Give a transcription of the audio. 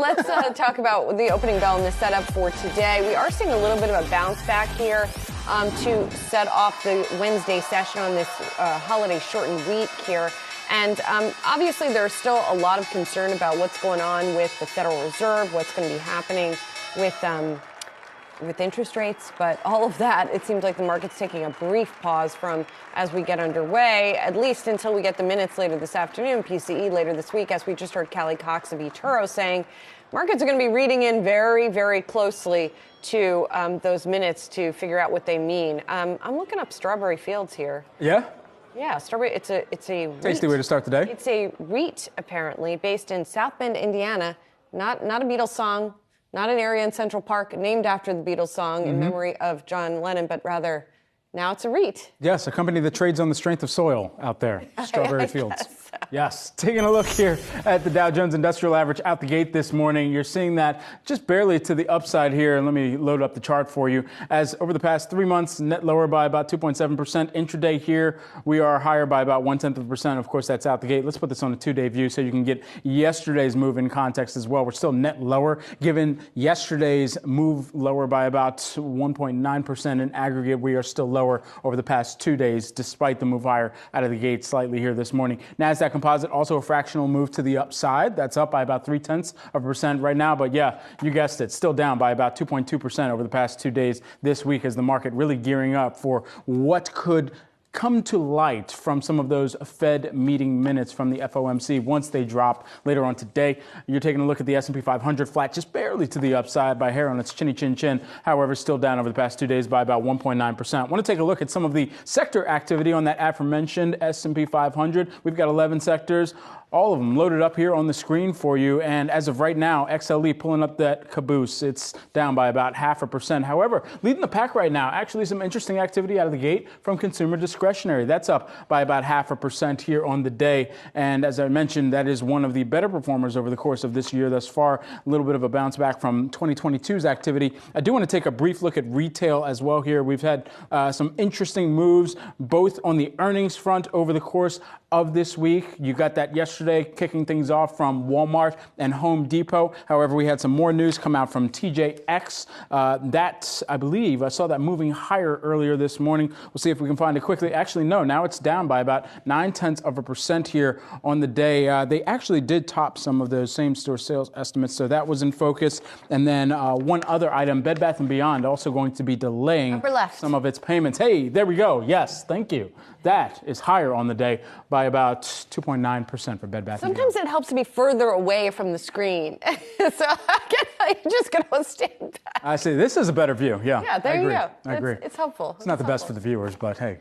let's talk about the opening bell and the setup for today. We are seeing a little bit of a bounce back here to set off the Wednesday session on this holiday shortened week here. And obviously, there's still a lot of concern about what's going on with the Federal Reserve, what's going to be happening with interest rates. But all of that, it seems like the market's taking a brief pause from as we get underway, at least until we get the minutes later this afternoon, PCE later this week, as we just heard Callie Cox of eToro saying markets are going to be reading in very, very closely to those minutes to figure out what they mean. I'm looking up Strawberry Fields here. Yeah? Yeah, Strawberry. It's a tasty way to start the day. It's a REIT, apparently, based in South Bend, Indiana. Not a Beatles song, not an area in Central Park named after the Beatles song in memory of John Lennon, but rather now it's a REIT. Yes, a company that trades on the strength of soil out there, Strawberry Fields. Guess. Yes, taking a look here at the Dow Jones Industrial Average out the gate this morning. You're seeing that just barely to the upside here. Let me load up the chart for you. As over the past 3 months, net lower by about 2.7%. Intraday here, we are higher by about 0.1%. Of course, that's out the gate. Let's put this on a 2-day view so you can get yesterday's move in context as well. We're still net lower, given yesterday's move lower by about 1.9% in aggregate. We are still lower over the past 2 days, despite the move higher out of the gate slightly here this morning. NASDAQ Composite also a fractional move to the upside. That's up by about 0.3% right now. But yeah, you guessed it, still down by about 2.2% over the past 2 days this week as the market really gearing up for what could come to light from some of those Fed meeting minutes from the FOMC once they drop later on today. You're taking a look at the S&P 500 flat just barely to the upside by hair on its chinny chin chin. However, still down over the past 2 days by about 1.9%. I want to take a look at some of the sector activity on that aforementioned S&P 500. We've got 11 sectors. All of them loaded up here on the screen for you. And as of right now, XLE pulling up that caboose. It's down by about 0.5%. However, leading the pack right now, actually some interesting activity out of the gate from consumer discretionary. That's up by about 0.5% here on the day. And as I mentioned, that is one of the better performers over the course of this year thus far. A little bit of a bounce back from 2022's activity. I do want to take a brief look at retail as well here. We've had some interesting moves, both on the earnings front over the course of this week. You got that yesterday, kicking things off from Walmart and Home Depot. However, we had some more news come out from TJX. That, I believe, I saw that moving higher earlier this morning. We'll see if we can find it quickly. Actually, no, now it's down by about 0.9% here on the day. They actually did top some of those same-store sales estimates, so that was in focus. And then one other item, Bed Bath & Beyond, also going to be delaying some of its payments. Hey, there we go. Yes, thank you. That is higher on the day by about 2.9% for Bed Bath & Beyond. Sometimes it helps to be further away from the screen. So you're just going to stand back. I see. This is a better view. Yeah, Yeah, there you go. I agree. It's helpful. It's not the best for the viewers, but hey.